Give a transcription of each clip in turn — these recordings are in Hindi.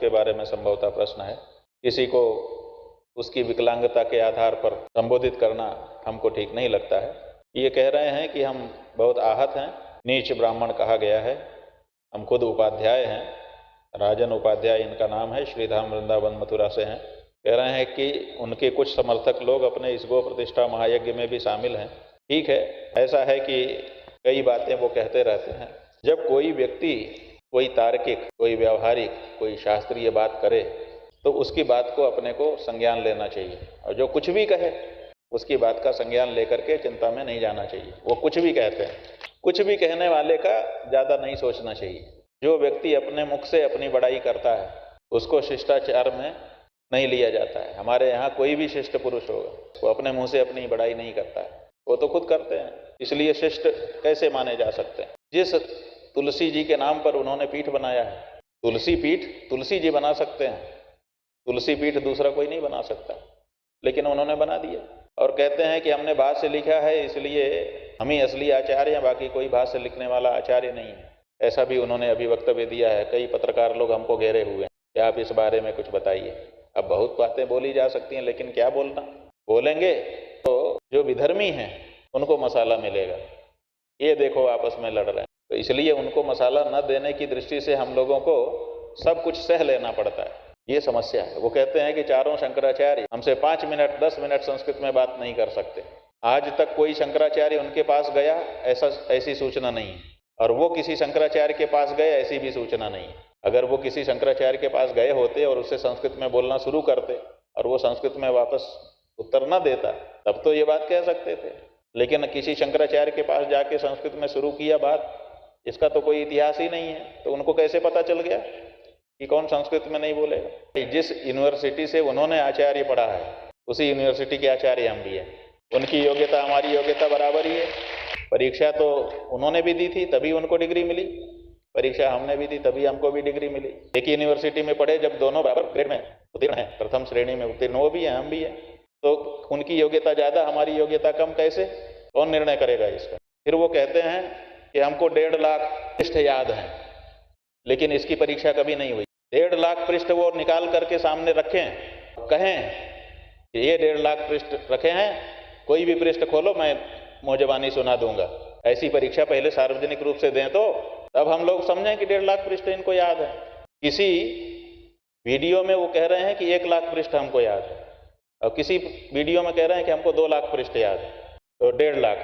उसके बारे में संभवतः प्रश्न है। किसी को उसकी विकलांगता के आधार पर संबोधित करना हमको ठीक नहीं लगता है। ये कह रहे हैं कि हम बहुत आहत हैं, नीच ब्राह्मण कहा गया है। हम खुद उपाध्याय हैं, राजन उपाध्याय इनका नाम है, श्रीधाम वृंदावन मथुरा से हैं। कह रहे हैं कि उनके कुछ समर्थक लोग अपने इस गो प्रतिष्ठा महायज्ञ में भी शामिल हैं। ठीक है, ऐसा है कि कई बातें वो कहते रहते हैं। जब कोई व्यक्ति कोई तार्किक, कोई व्यवहारिक, कोई शास्त्रीय बात करे तो उसकी बात को अपने को संज्ञान लेना चाहिए, और जो कुछ भी कहे उसकी बात का संज्ञान लेकर के चिंता में नहीं जाना चाहिए। वो कुछ भी कहते हैं, कुछ भी कहने वाले का ज़्यादा नहीं सोचना चाहिए। जो व्यक्ति अपने मुख से अपनी बड़ाई करता है उसको शिष्टाचार में नहीं लिया जाता है। हमारे यहाँ कोई भी शिष्ट पुरुष होगा वो अपने मुँह से अपनी बड़ाई नहीं करता है, वो तो खुद करते हैं, इसलिए शिष्ट कैसे माने जा सकते हैं। जिस तुलसी जी के नाम पर उन्होंने पीठ बनाया है, तुलसी पीठ तुलसी जी बना सकते हैं, तुलसी पीठ दूसरा कोई नहीं बना सकता, लेकिन उन्होंने बना दिया और कहते हैं कि हमने भाष्य लिखा है इसलिए हम ही असली आचार्य हैं, बाकी कोई भाष्य लिखने वाला आचार्य नहीं है। ऐसा भी उन्होंने अभी वक्तव्य दिया है। कई पत्रकार लोग हमको घेरे हुए हैं कि आप इस बारे में कुछ बताइए। अब बहुत बातें बोली जा सकती हैं, लेकिन क्या बोलना, बोलेंगे तो जो विधर्मी हैं उनको मसाला मिलेगा। ये देखो आपस में लड़ रहे हैं, तो इसलिए उनको मसाला न देने की दृष्टि से हम लोगों को सब कुछ सह लेना पड़ता है। ये समस्या है। वो कहते हैं कि चारों शंकराचार्य हमसे 5 मिनट 10 मिनट संस्कृत में बात नहीं कर सकते। आज तक कोई शंकराचार्य उनके पास गया ऐसी सूचना नहीं है, और वो किसी शंकराचार्य के पास गए ऐसी भी सूचना नहीं है। अगर वो किसी शंकराचार्य के पास गए होते और उससे संस्कृत में बोलना शुरू करते और वो संस्कृत में वापस उत्तर न देता तब तो ये बात कह सकते थे, लेकिन किसी शंकराचार्य के पास जाके संस्कृत में शुरू किया बात, इसका तो कोई इतिहास ही नहीं है। तो उनको कैसे पता चल गया कि कौन संस्कृत में नहीं बोलेगा। जिस यूनिवर्सिटी से उन्होंने आचार्य पढ़ा है उसी यूनिवर्सिटी के आचार्य हम भी हैं। उनकी योग्यता हमारी योग्यता बराबर ही है। परीक्षा तो उन्होंने भी दी थी तभी उनको डिग्री मिली, परीक्षा हमने भी दी तभी हमको भी डिग्री मिली। एक यूनिवर्सिटी में पढ़े, जब दोनों बराबर ग्रेड में उत्तीर्ण हैं, प्रथम श्रेणी में उत्तीर्ण वो भी हैं हम भी हैं, तो उनकी योग्यता ज़्यादा हमारी योग्यता कम कैसे, कौन निर्णय करेगा इसका। फिर वो कहते हैं कि हमको 1.5 लाख पृष्ठ याद हैं, लेकिन इसकी परीक्षा कभी नहीं हुई। 1.5 लाख पृष्ठ वो निकाल करके सामने रखें, कहें कि ये 1.5 लाख पृष्ठ रखे हैं, कोई भी पृष्ठ खोलो मैं मौजबानी सुना दूंगा। ऐसी परीक्षा पहले सार्वजनिक रूप से दें तो तब हम लोग समझें कि 1.5 लाख पृष्ठ इनको याद है। किसी वीडियो में वो कह रहे हैं कि 1 लाख पृष्ठ हमको याद है, और किसी वीडियो में कह रहे हैं कि हमको 2 लाख पृष्ठ याद है, तो 1.5 लाख।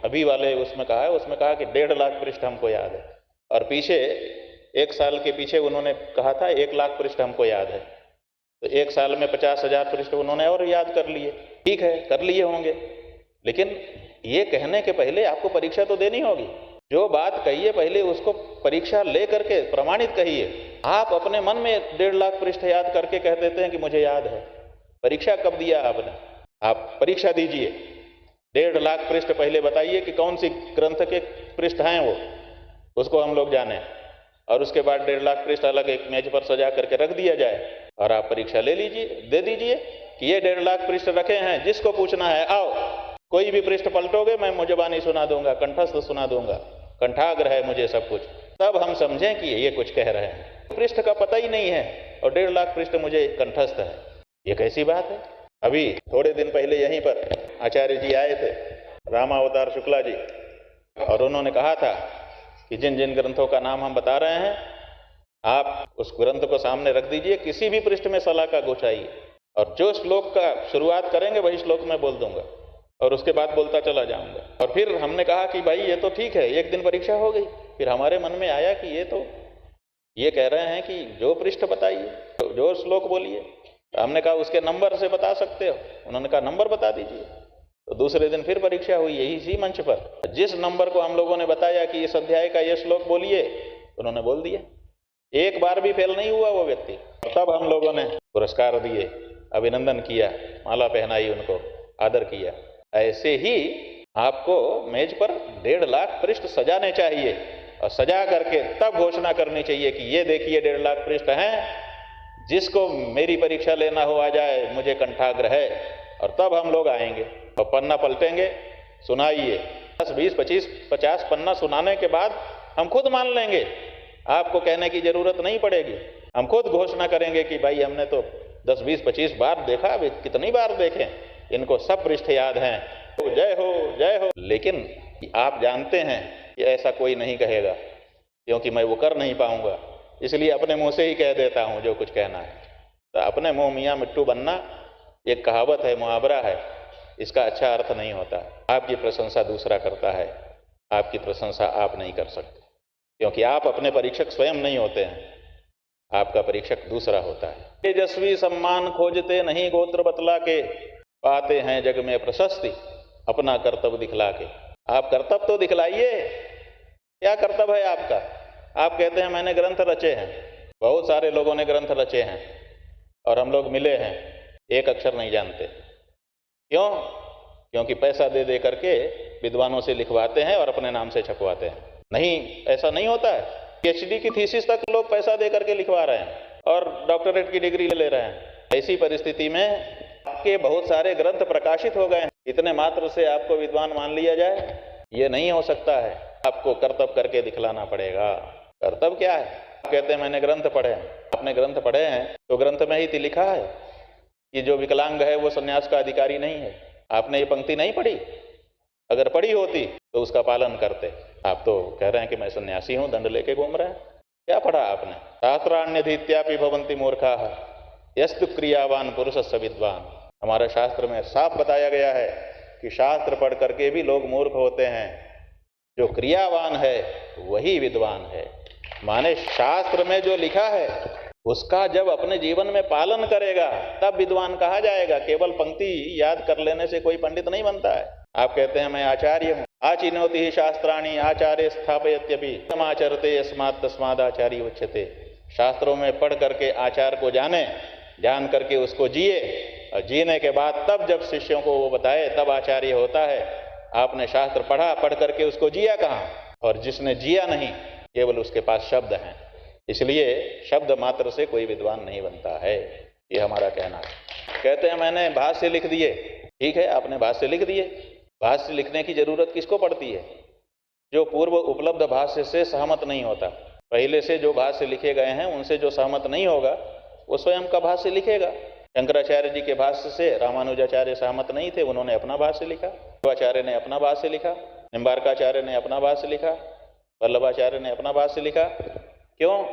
अभी वाले उसमें कहा है, उसमें कहा कि 1.5 लाख पृष्ठ हमको याद है, और पीछे 1 साल के पीछे उन्होंने कहा था 1 लाख पृष्ठ हमको याद है। तो 1 साल में 50,000 पृष्ठ उन्होंने और याद कर लिए। ठीक है, कर लिए होंगे, लेकिन ये कहने के पहले आपको परीक्षा तो देनी होगी। जो बात कहिए पहले उसको परीक्षा ले करके प्रमाणित कहिए। आप अपने मन में 1.5 लाख पृष्ठ याद करके कह देते हैं कि मुझे याद है। परीक्षा कब दिया आपने? आप परीक्षा दीजिए, 1.5 लाख पृष्ठ पहले बताइए कि कौन सी ग्रंथ के पृष्ठ हैं वो, उसको हम लोग जाने, और उसके बाद 1.5 लाख पृष्ठ अलग एक मेज पर सजा करके रख दिया जाए, और आप परीक्षा ले लीजिए, दे दीजिए कि ये 1.5 लाख पृष्ठ रखे हैं, जिसको पूछना है आओ, कोई भी पृष्ठ पलटोगे मैं मुजबानी सुना दूंगा, कंठस्थ सुना दूंगा, कंठाग्र है मुझे सब कुछ। तब हम समझें कि ये कुछ कह रहे हैं। पृष्ठ का पता ही नहीं है और 1.5 लाख पृष्ठ मुझे कंठस्थ है, ये कैसी बात है। अभी थोड़े दिन पहले यहीं पर आचार्य जी आए थे, रामावतार शुक्ला जी, और उन्होंने कहा था कि जिन जिन ग्रंथों का नाम हम बता रहे हैं आप उस ग्रंथ को सामने रख दीजिए, किसी भी पृष्ठ में सला का गोचाइए, और जो श्लोक का शुरुआत करेंगे वही श्लोक मैं बोल दूंगा, और उसके बाद बोलता चला जाऊंगा। और फिर हमने कहा कि भाई ये तो ठीक है, एक दिन परीक्षा हो गई। फिर हमारे मन में आया कि ये कह रहे हैं कि जो पृष्ठ बताइए, जो श्लोक बोलिए। हमने कहा उसके नंबर से बता सकते हो? उन्होंने कहा नंबर बता दीजिए। तो दूसरे दिन फिर परीक्षा हुई यही इसी मंच पर। जिस नंबर को हम लोगों ने बताया कि इस अध्याय का ये श्लोक बोलिए, उन्होंने बोल दिया। एक बार भी फेल नहीं हुआ वो व्यक्ति। तब हम लोगों ने पुरस्कार दिए, अभिनंदन किया, माला पहनाई, उनको आदर किया। ऐसे ही आपको मेज पर 1.5 लाख पृष्ठ सजाने चाहिए, और सजा करके तब घोषणा करनी चाहिए कि ये देखिए 1.5 लाख पृष्ठ हैं, जिसको मेरी परीक्षा लेना हो आ जाए, मुझे कंठाग्र है। और तब हम लोग आएंगे और पन्ना पलटेंगे, सुनाइए। 10, 20, 25, 50 पन्ना सुनाने के बाद हम खुद मान लेंगे, आपको कहने की जरूरत नहीं पड़ेगी। हम खुद घोषणा करेंगे कि भाई हमने तो 10, 20, 25 बार देखा, अभी कितनी बार देखें, इनको सब पृष्ठ याद हैं, तो जय हो जय हो। लेकिन आप जानते हैं कि ऐसा कोई नहीं कहेगा, क्योंकि मैं वो कर नहीं पाऊंगा, इसलिए अपने मुंह से ही कह देता हूं जो कुछ कहना है। तो अपने मुंह मियाँ मिट्टू बनना एक कहावत है, मुहावरा है, इसका अच्छा अर्थ नहीं होता। आपकी प्रशंसा दूसरा करता है, आपकी प्रशंसा आप नहीं कर सकते, क्योंकि आप अपने परीक्षक स्वयं नहीं होते हैं, आपका परीक्षक दूसरा होता है। तेजस्वी सम्मान खोजते नहीं गोत्र बतला के, पाते हैं जग में प्रशस्ति अपना कर्तव्य दिखला के। आप कर्तव्य तो दिखलाइए, क्या कर्तव्य है आपका? आप कहते हैं मैंने ग्रंथ रचे हैं, बहुत सारे लोगों ने ग्रंथ रचे हैं और हम लोग मिले हैं, एक अक्षर नहीं जानते। क्यों? क्योंकि पैसा दे दे करके विद्वानों से लिखवाते हैं और अपने नाम से छपवाते हैं। नहीं, ऐसा नहीं होता है। पीएचडी की थीसिस तक लोग पैसा दे करके लिखवा रहे हैं और डॉक्टरेट की डिग्री ले रहे हैं। ऐसी परिस्थिति में आपके बहुत सारे ग्रंथ प्रकाशित हो गए हैं, इतने मात्र से आपको विद्वान मान लिया जाए, ये नहीं हो सकता है। आपको कर्तव्य करके दिखलाना पड़ेगा। कर्तव्य क्या है? आप कहते हैं मैंने ग्रंथ पढ़े हैं। आपने ग्रंथ पढ़े हैं तो ग्रंथ में ही तो लिखा है कि जो विकलांग है वो संन्यास का अधिकारी नहीं है। आपने ये पंक्ति नहीं पढ़ी? अगर पढ़ी होती तो उसका पालन करते। आप तो कह रहे हैं कि मैं सन्यासी हूं, दंड लेके घूम रहे हैं। क्या पढ़ा आपने? शास्त्राण्यधीत्यापि भवन्ति मूर्खाः यस्तु क्रियावान पुरुषस्य विद्वान। हमारे शास्त्र में साफ बताया गया है कि शास्त्र पढ़ करके भी लोग मूर्ख होते हैं, जो क्रियावान है वही विद्वान है। माने शास्त्र में जो लिखा है उसका जब अपने जीवन में पालन करेगा तब विद्वान कहा जाएगा। केवल पंक्ति याद कर लेने से कोई पंडित नहीं बनता है। आप कहते हैं मैं आचार्य हूं, आचिनोति ही शास्त्राणि आचार्य स्थापयत्यपि समाचरते यस्मात् तस्माद् आचार्य उच्यते। शास्त्रों में पढ़ करके आचार को जाने, जान करके उसको जिए, और जीने के बाद तब जब शिष्यों को वो बताए तब आचार्य होता है। आपने शास्त्र पढ़ा, पढ़ करके उसको जिया कहाँ? और जिसने जिया नहीं, केवल उसके पास शब्द हैं। इसलिए शब्द मात्र से कोई विद्वान नहीं बनता है, ये हमारा कहना है। कहते हैं मैंने भाष्य लिख दिए। ठीक है, आपने भाष्य लिख दिए। भाष्य लिखने की जरूरत किसको पड़ती है? जो पूर्व उपलब्ध भाष्य से सहमत नहीं होता। पहले से जो भाष्य लिखे गए हैं उनसे जो सहमत नहीं होगा वो स्वयं का भाष्य लिखेगा। शंकराचार्य जी के भाष्य से रामानुजाचार्य सहमत नहीं थे, उन्होंने अपना भाष्य लिखा। शिवाचार्य ने अपना भाष्य लिखा, निम्बार्काचार्य ने अपना भाष्य लिखा, वल्लभाचार्य ने अपना भाष्य लिखा। क्यों?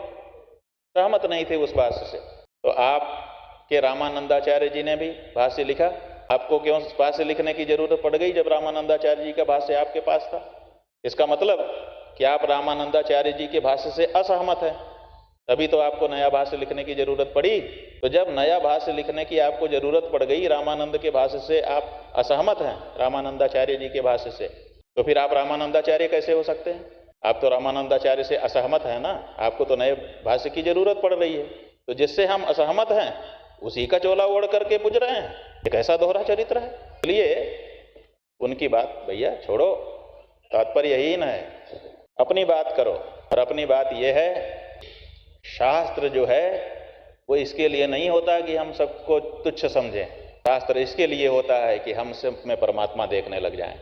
सहमत नहीं थे उस भाष्य से। तो आपके रामानंदाचार्य जी ने भी भाष्य लिखा। आपको क्यों भाष्य लिखने की जरूरत पड़ गई जब रामानंदाचार्य जी का भाष्य आपके पास था? इसका मतलब कि आप रामानंदाचार्य जी के भाष्य से असहमत हैं, तभी तो आपको नया भाष्य लिखने की जरूरत पड़ी। तो जब नया भाष्य लिखने की आपको जरूरत पड़ गई, रामानंद के भाष्य से आप असहमत हैं, रामानंदाचार्य जी के भाष्य से, तो फिर आप रामानंदाचार्य कैसे हो सकते हैं? आप तो रामानंदाचार्य से असहमत हैं ना, आपको तो नए भाष्य की जरूरत पड़ रही है। तो जिससे हम असहमत हैं उसी का चोला ओढ़ करके पूज रहे हैं। एक ऐसा दोहरा चरित्र है। इसलिए उनकी बात भैया छोड़ो, तात्पर्य यही न है, अपनी बात करो। और अपनी बात यह है, शास्त्र जो है वो इसके लिए नहीं होता कि हम सबको तुच्छ समझें। शास्त्र इसके लिए होता है कि हम सब में परमात्मा देखने लग जाएं।